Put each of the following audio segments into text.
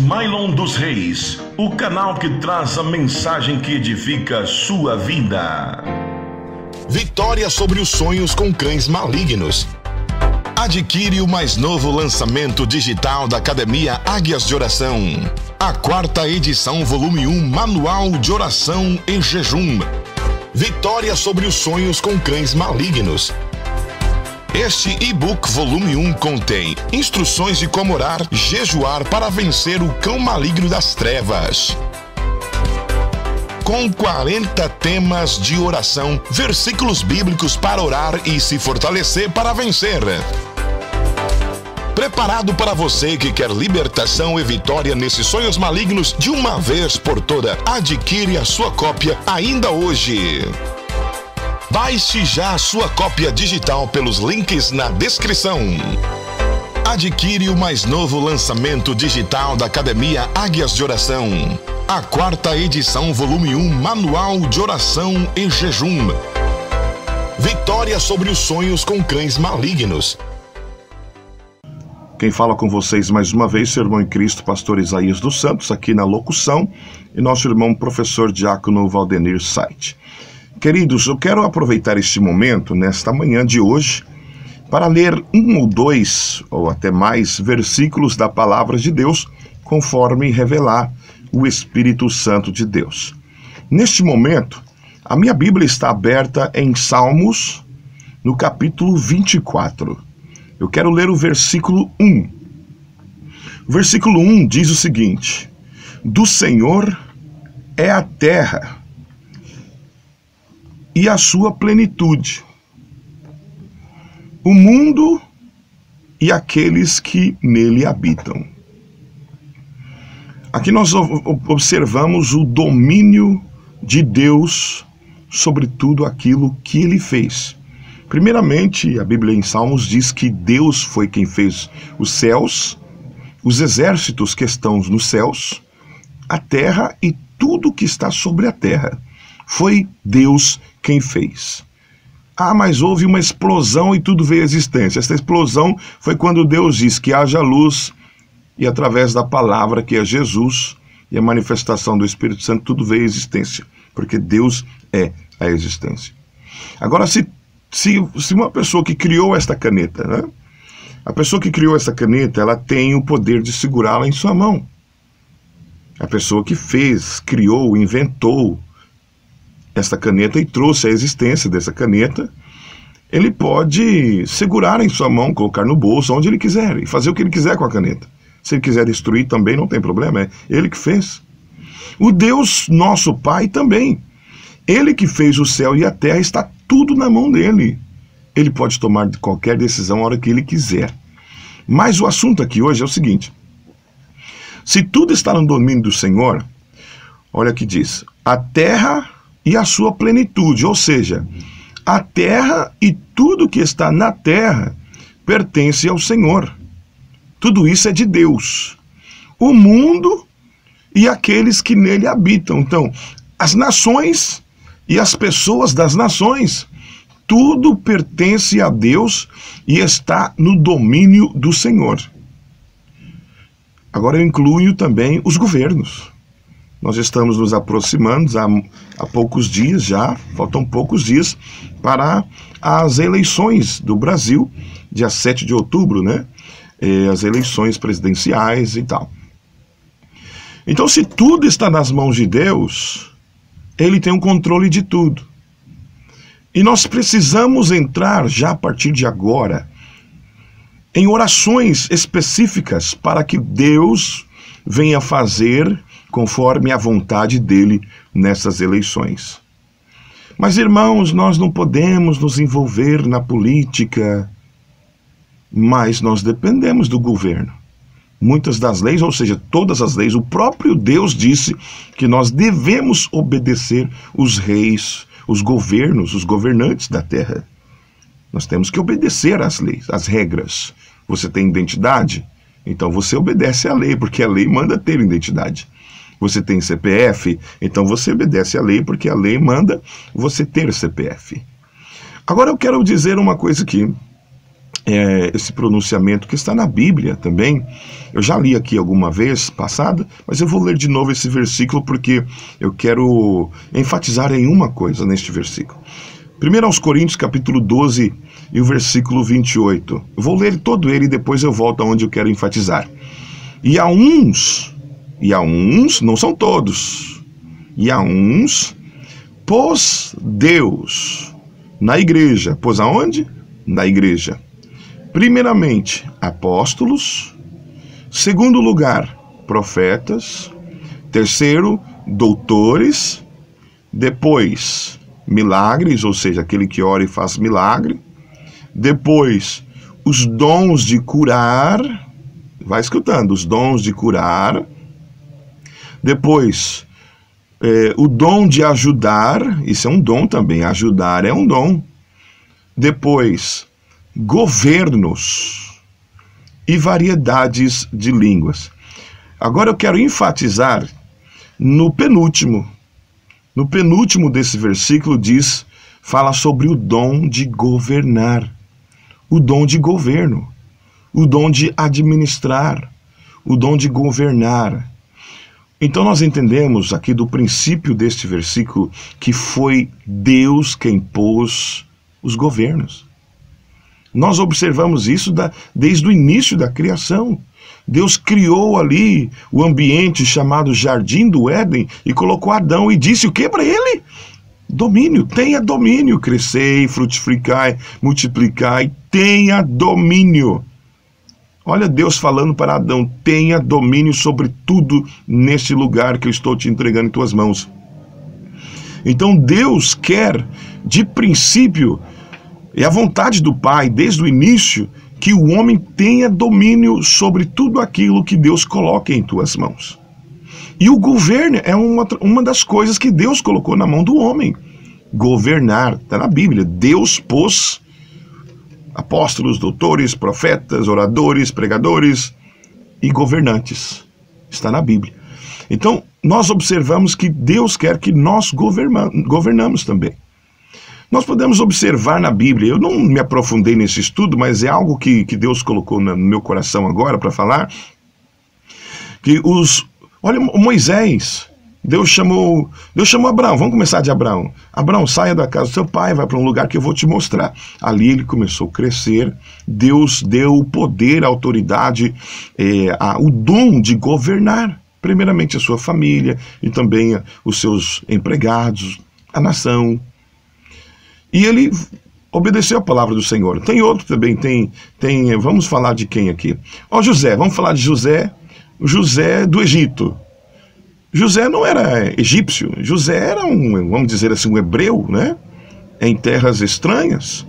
Smilon dos Reis, o canal que traz a mensagem que edifica sua vida. Vitória sobre os sonhos com cães malignos. Adquire o mais novo lançamento digital da Academia Águias de Oração. A 4ª edição, volume 1, Manual de Oração e Jejum. Vitória sobre os sonhos com cães malignos. Este e-book volume 1 contém instruções de como orar, jejuar para vencer o cão maligno das trevas. Com 40 temas de oração, versículos bíblicos para orar e se fortalecer para vencer. Preparado para você que quer libertação e vitória nesses sonhos malignos de uma vez por toda. Adquire a sua cópia ainda hoje. Baixe já a sua cópia digital pelos links na descrição. Adquire o mais novo lançamento digital da Academia Águias de Oração. A 4ª edição, volume 1, Manual de Oração e Jejum. Vitória sobre os sonhos com cães malignos. Quem fala com vocês mais uma vez, seu irmão em Cristo, pastor Isaías dos Santos, aqui na locução, e nosso irmão professor diácono Valdenir Said. Queridos, eu quero aproveitar este momento, nesta manhã de hoje, para ler 1 ou 2, ou até mais, versículos da Palavra de Deus, conforme revelar o Espírito Santo de Deus. Neste momento, a minha Bíblia está aberta em Salmos, no capítulo 24. Eu quero ler o versículo 1. O versículo 1 diz o seguinte: do Senhor é a terra e a sua plenitude, o mundo e aqueles que nele habitam. Aqui nós observamos o domínio de Deus sobre tudo aquilo que ele fez. Primeiramente, a Bíblia em Salmos diz que Deus foi quem fez os céus, os exércitos que estão nos céus, a terra e tudo que está sobre a terra. Foi Deus quem fez. Ah, mas houve uma explosão e tudo veio à existência. Essa explosão foi quando Deus diz que haja luz, e através da palavra que é Jesus e a manifestação do Espírito Santo, tudo veio à existência, porque Deus é a existência. Agora, se uma pessoa que criou esta caneta, né? A pessoa que criou essa caneta, ela tem o poder de segurá-la em sua mão. A pessoa que fez, criou, inventou esta caneta e trouxe a existência dessa caneta, ele pode segurar em sua mão, colocar no bolso, onde ele quiser, e fazer o que ele quiser com a caneta. Se ele quiser destruir também, não tem problema, é ele que fez. O Deus, nosso Pai, também. Ele que fez o céu e a terra, está tudo na mão dele. Ele pode tomar qualquer decisão a hora que ele quiser. Mas o assunto aqui hoje é o seguinte: se tudo está no domínio do Senhor, olha que diz, a terra e a sua plenitude, ou seja, a terra e tudo que está na terra pertence ao Senhor. Tudo isso é de Deus. O mundo e aqueles que nele habitam. Então, as nações e as pessoas das nações, tudo pertence a Deus e está no domínio do Senhor. Agora eu incluo também os governos. Nós estamos nos aproximando há poucos dias já, faltam poucos dias para as eleições do Brasil, dia 7 de outubro, né? As eleições presidenciais e tal. Então, se tudo está nas mãos de Deus, ele tem um controle de tudo. E nós precisamos entrar já a partir de agora em orações específicas para que Deus venha fazer conforme a vontade dele nessas eleições. Mas, irmãos, nós não podemos nos envolver na política, mas nós dependemos do governo. Muitas das leis, ou seja, todas as leis, o próprio Deus disse que nós devemos obedecer os reis, os governos, os governantes da terra. Nós temos que obedecer às leis, às regras. Você tem identidade? Então você obedece à lei, porque a lei manda ter identidade. Você tem CPF? Então você obedece à lei, porque a lei manda você ter CPF. Agora eu quero dizer uma coisa aqui. esse pronunciamento que está na Bíblia também. Eu já li aqui alguma vez passada, mas eu vou ler de novo esse versículo porque eu quero enfatizar em uma coisa neste versículo. 1 aos Coríntios, capítulo 12 e o versículo 28. Eu vou ler todo ele e depois eu volto aonde eu quero enfatizar. E a uns, não são todos, e a uns pôs Deus na igreja. Pôs aonde? Na igreja. Primeiramente, apóstolos. Segundo lugar, profetas. Terceiro, doutores. Depois, milagres, ou seja, aquele que ora e faz milagre. Depois, os dons de curar. Vai escutando, os dons de curar. Depois, o dom de ajudar. Isso é um dom também, ajudar é um dom. Depois, governos e variedades de línguas. Agora eu quero enfatizar no penúltimo. No penúltimo desse versículo fala sobre o dom de governar, o dom de governo, o dom de administrar, o dom de governar. Então nós entendemos aqui do princípio deste versículo que foi Deus quem pôs os governos. Nós observamos isso desde o início da criação. Deus criou ali o ambiente chamado Jardim do Éden e colocou Adão e disse o que para ele? Domínio, tenha domínio, crescei, frutificai, multiplicai, tenha domínio. Olha Deus falando para Adão, tenha domínio sobre tudo neste lugar que eu estou te entregando em tuas mãos. Então Deus quer, de princípio, é a vontade do Pai, desde o início, que o homem tenha domínio sobre tudo aquilo que Deus coloca em tuas mãos. E o governo é uma das coisas que Deus colocou na mão do homem. Governar, está na Bíblia. Deus pôs apóstolos, doutores, profetas, oradores, pregadores e governantes. Está na Bíblia. Então, nós observamos que Deus quer que nós governamos também. Nós podemos observar na Bíblia, eu não me aprofundei nesse estudo, mas é algo que Deus colocou no meu coração agora para falar, que olha, Moisés, Deus chamou Abraão, vamos começar de Abraão. Abraão, saia da casa do seu pai, vai para um lugar que eu vou te mostrar. Ali ele começou a crescer, Deus deu o poder, a autoridade, o dom de governar, primeiramente a sua família e também os seus empregados, a nação. E ele obedeceu a palavra do Senhor. Tem outro também, vamos falar de quem aqui? José, vamos falar de José do Egito. José não era egípcio, José era vamos dizer assim, um hebreu, né? Em terras estranhas.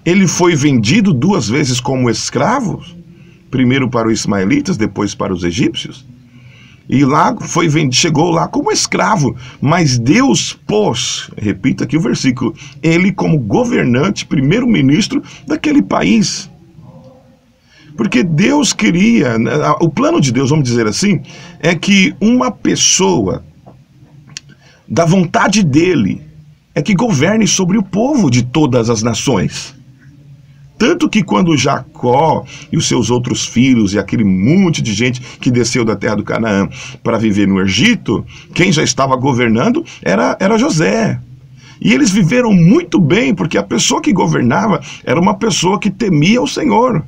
Ele foi vendido 2 vezes como escravo, primeiro para os ismaelitas, depois para os egípcios. E lá chegou lá como escravo, mas Deus pôs, repita aqui o versículo, ele como governante, primeiro-ministro daquele país. Porque Deus queria, o plano de Deus, vamos dizer assim, é que uma pessoa, da vontade dele, é que governe sobre o povo de todas as nações. Tanto que quando Jacó e os seus outros filhos e aquele monte de gente que desceu da terra do Canaã para viver no Egito, quem já estava governando era José. E eles viveram muito bem, porque a pessoa que governava era uma pessoa que temia o Senhor.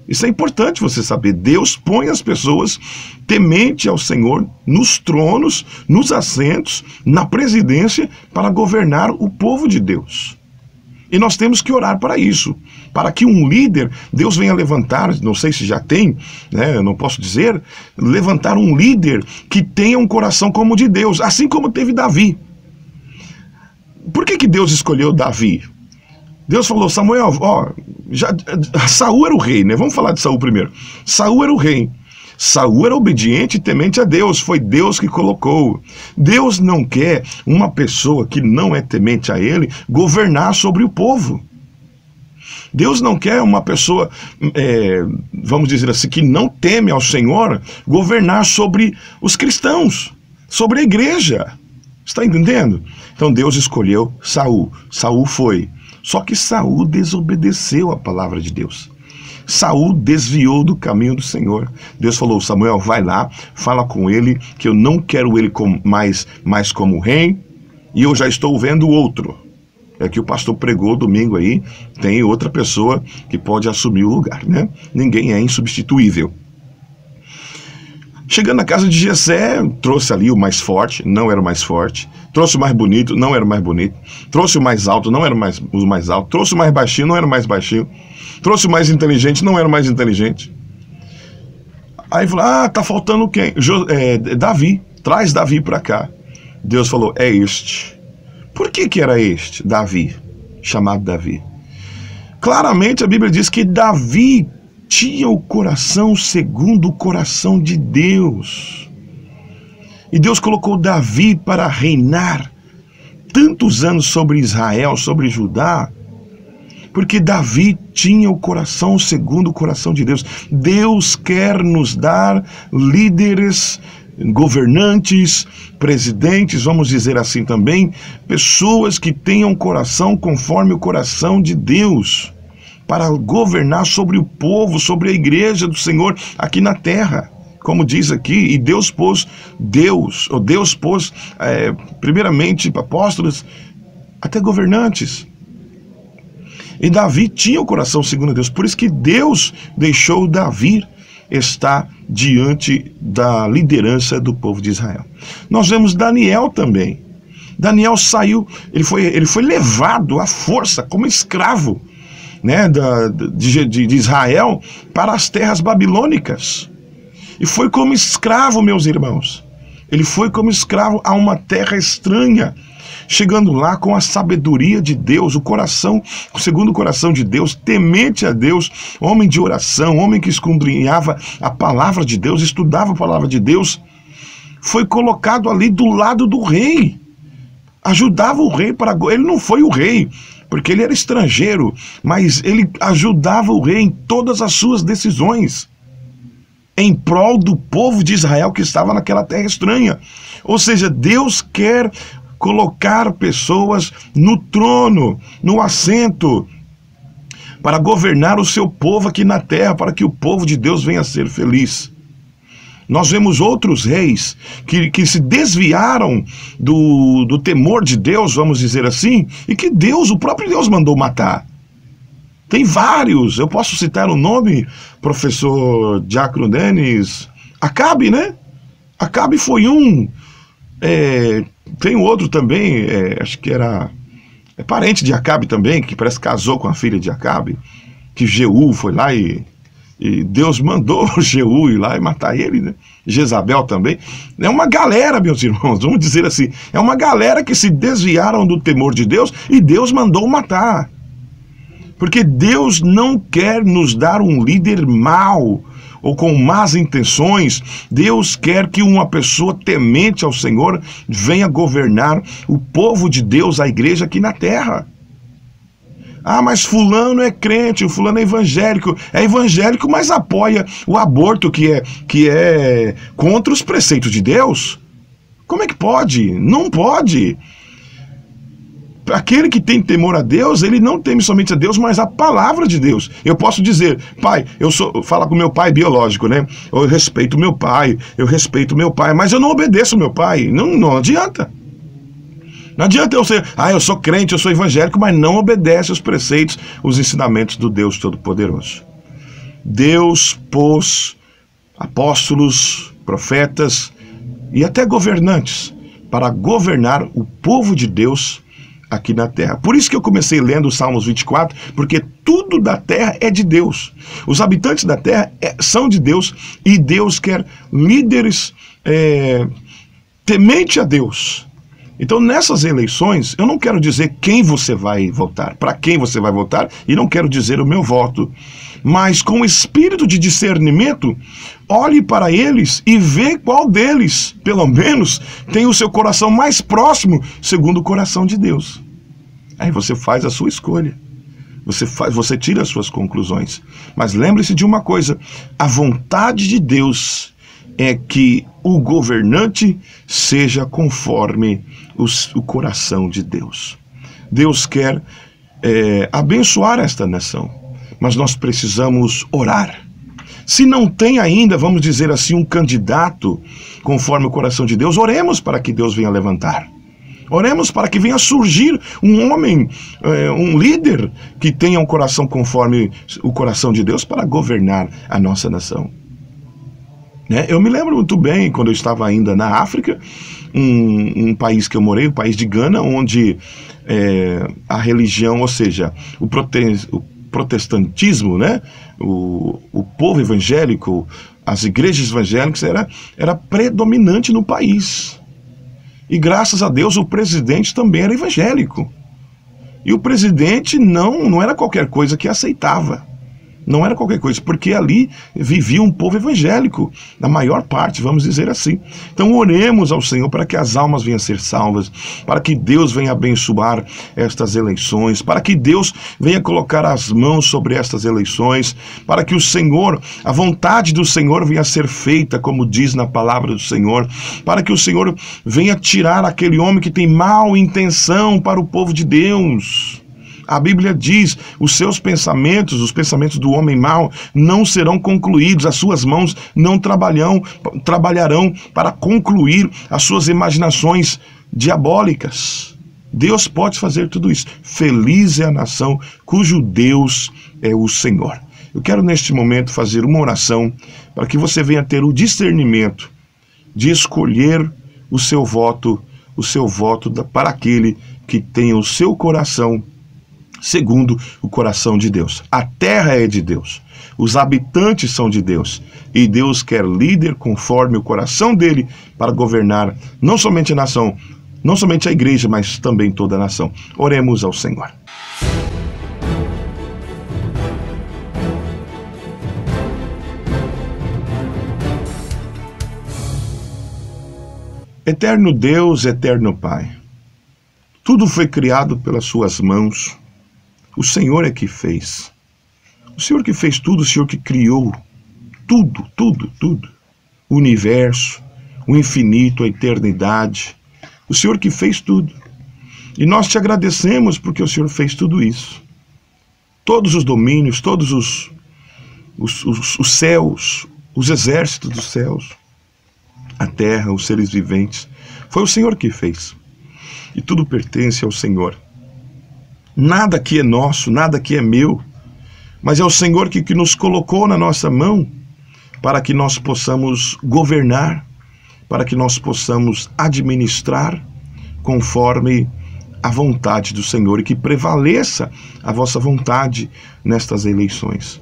Isso é importante você saber. Deus põe as pessoas temente ao Senhor nos tronos, nos assentos, na presidência, para governar o povo de Deus. E nós temos que orar para isso, para que um líder, Deus venha levantar, não sei se já tem, né, eu não posso dizer, levantar um líder que tenha um coração como o de Deus, assim como teve Davi. Por que Deus escolheu Davi? Deus falou, Samuel, Saul era o rei, né? Vamos falar de Saul primeiro. Saul era o rei. Saul era obediente e temente a Deus, foi Deus que colocou. Deus não quer uma pessoa que não é temente a Ele governar sobre o povo. Deus não quer uma pessoa, vamos dizer assim, que não teme ao Senhor governar sobre os cristãos, sobre a igreja. Está entendendo? Então Deus escolheu Saul. Saul foi Só que Saul desobedeceu a palavra de Deus. Saul desviou do caminho do Senhor. Deus falou: Samuel, vai lá, fala com ele, que eu não quero ele mais como rei, e eu já estou vendo outro. É que o pastor pregou domingo aí, tem outra pessoa que pode assumir o lugar, né? Ninguém é insubstituível. Chegando na casa de Jessé, trouxe ali o mais forte, não era o mais forte. Trouxe o mais bonito, não era o mais bonito. Trouxe o mais alto, não era o mais alto. Trouxe o mais baixinho, não era o mais baixinho. Trouxe o mais inteligente, não era o mais inteligente. Aí falou: tá faltando quem? Davi, traz Davi para cá. Deus falou: é este. Por que era este, Davi, chamado Davi? Claramente a Bíblia diz que Davi tinha o coração segundo o coração de Deus. E Deus colocou Davi para reinar tantos anos sobre Israel, sobre Judá, porque Davi tinha o coração segundo o coração de Deus. Deus quer nos dar líderes, governantes, presidentes, vamos dizer assim também, pessoas que tenham coração conforme o coração de Deus, para governar sobre o povo, sobre a igreja do Senhor aqui na terra. Como diz aqui, e Deus pôs primeiramente apóstolos, até governantes. E Davi tinha o coração segundo Deus, por isso que Deus deixou Davi estar diante da liderança do povo de Israel. Nós vemos Daniel também. Daniel saiu, ele foi levado à força como escravo, né, de Israel para as terras babilônicas. E foi como escravo, meus irmãos. Ele foi como escravo a uma terra estranha, chegando lá com a sabedoria de Deus, o coração, segundo o coração de Deus, temente a Deus, homem de oração, homem que escudrinhava a palavra de Deus, estudava a palavra de Deus, foi colocado ali do lado do rei, ajudava o rei ele não foi o rei, porque ele era estrangeiro, mas ele ajudava o rei em todas as suas decisões, em prol do povo de Israel que estava naquela terra estranha. Ou seja, Deus quer colocar pessoas no trono, no assento, para governar o seu povo aqui na terra, para que o povo de Deus venha a ser feliz. Nós vemos outros reis que se desviaram do temor de Deus, vamos dizer assim, e que o próprio Deus mandou matar. Tem vários, eu posso citar o nome, professor Diácono Denis, Acabe, né? Acabe foi um, tem outro também, acho que era parente de Acabe também, que parece que casou com a filha de Acabe, que Jeú foi lá e Deus mandou Jeú ir lá e matar ele, né? Jezabel também. É uma galera, meus irmãos, vamos dizer assim, é uma galera que se desviaram do temor de Deus e Deus mandou matar. Porque Deus não quer nos dar um líder mau ou com más intenções. Deus quer que uma pessoa temente ao Senhor venha governar o povo de Deus, a igreja aqui na terra. Mas fulano é crente, o fulano é evangélico, mas apoia o aborto que é contra os preceitos de Deus. Como é que pode? Não pode. Aquele que tem temor a Deus, ele não teme somente a Deus, mas a palavra de Deus. Eu posso dizer: pai, fala com meu pai biológico, né? Eu respeito meu pai, mas eu não obedeço meu pai. Não adianta. Não adianta eu ser, eu sou crente, eu sou evangélico, mas não obedece os preceitos, os ensinamentos do Deus Todo-Poderoso. Deus pôs apóstolos, profetas e até governantes para governar o povo de Deus aqui na terra. Por isso que eu comecei lendo o Salmos 24, porque tudo da terra é de Deus. Os habitantes da terra são de Deus e Deus quer líderes temente a Deus. Então, nessas eleições, eu não quero dizer quem você vai votar, para quem você vai votar, e não quero dizer o meu voto. Mas com espírito de discernimento, olhe para eles e vê qual deles, pelo menos, tem o seu coração mais próximo, segundo o coração de Deus. Aí você faz a sua escolha. Você tira as suas conclusões. Mas lembre-se de uma coisa: a vontade de Deus é que o governante seja conforme o coração de Deus. Deus quer abençoar esta nação, mas nós precisamos orar. Se não tem ainda, vamos dizer assim, um candidato conforme o coração de Deus, oremos para que Deus venha levantar. Oremos para que venha surgir um homem, um líder que tenha um coração conforme o coração de Deus para governar a nossa nação. Eu me lembro muito bem, quando eu estava ainda na África, um país que eu morei, o país de Gana, onde a religião, ou seja, o protestantismo, o povo evangélico, as igrejas evangélicas era predominante no país. E graças a Deus o presidente também era evangélico. E o presidente não era qualquer coisa que aceitava. Não era qualquer coisa, porque ali vivia um povo evangélico, na maior parte, vamos dizer assim. Então oremos ao Senhor para que as almas venham a ser salvas, para que Deus venha abençoar estas eleições, para que Deus venha colocar as mãos sobre estas eleições, para que o Senhor, a vontade do Senhor venha a ser feita, como diz na palavra do Senhor, para que o Senhor venha tirar aquele homem que tem mal intenção para o povo de Deus. A Bíblia diz, os seus pensamentos, os pensamentos do homem mau, não serão concluídos, as suas mãos não trabalharão para concluir as suas imaginações diabólicas. Deus pode fazer tudo isso. Feliz é a nação cujo Deus é o Senhor. Eu quero neste momento fazer uma oração para que você venha ter o discernimento de escolher o seu voto para aquele que tem o seu coração segundo o coração de Deus. A terra é de Deus, os habitantes são de Deus, e Deus quer líder conforme o coração dele para governar não somente a nação, não somente a igreja, mas também toda a nação. Oremos ao Senhor. Eterno Deus, eterno Pai, tudo foi criado pelas suas mãos. O Senhor é que fez. O Senhor que fez tudo, o Senhor que criou tudo, tudo, tudo. O universo, o infinito, a eternidade. O Senhor que fez tudo. E nós te agradecemos porque o Senhor fez tudo isso. Todos os domínios, todos os céus, os exércitos dos céus, a terra, os seres viventes. Foi o Senhor que fez. E tudo pertence ao Senhor. Nada que é nosso, nada que é meu, mas é o Senhor que nos colocou na nossa mão para que nós possamos governar, para que nós possamos administrar conforme a vontade do Senhor e que prevaleça a vossa vontade nestas eleições.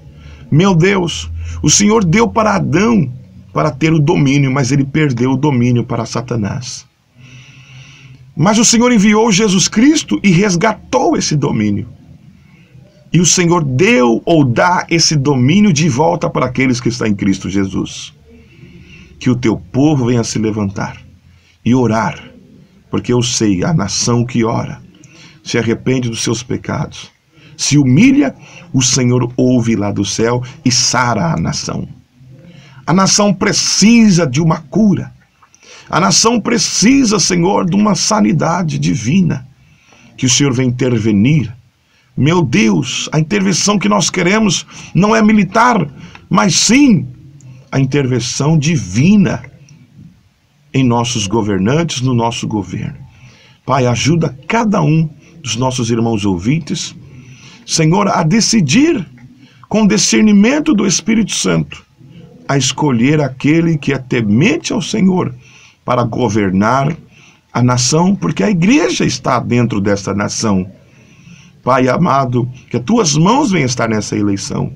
Meu Deus, o Senhor deu para Adão para ter o domínio, mas ele perdeu o domínio para Satanás. Mas o Senhor enviou Jesus Cristo e resgatou esse domínio. E o Senhor deu ou dá esse domínio de volta para aqueles que estão em Cristo Jesus. Que o teu povo venha se levantar e orar, porque eu sei, a nação que ora, se arrepende dos seus pecados, se humilha, o Senhor ouve lá do céu e sara a nação. A nação precisa de uma cura. A nação precisa, Senhor, de uma sanidade divina. Que o Senhor venha intervenir. Meu Deus, a intervenção que nós queremos não é militar, mas sim a intervenção divina em nossos governantes, no nosso governo. Pai, ajuda cada um dos nossos irmãos ouvintes, Senhor, a decidir com discernimento do Espírito Santo, a escolher aquele que é temente ao Senhor, para governar a nação, porque a igreja está dentro desta nação. Pai amado, que as tuas mãos venham estar nessa eleição.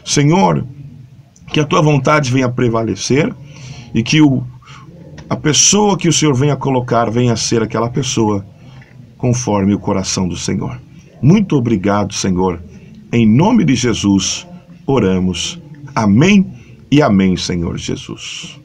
Senhor, que a tua vontade venha prevalecer e que a pessoa que o Senhor venha colocar venha ser aquela pessoa conforme o coração do Senhor. Muito obrigado, Senhor. Em nome de Jesus, oramos. Amém e amém, Senhor Jesus.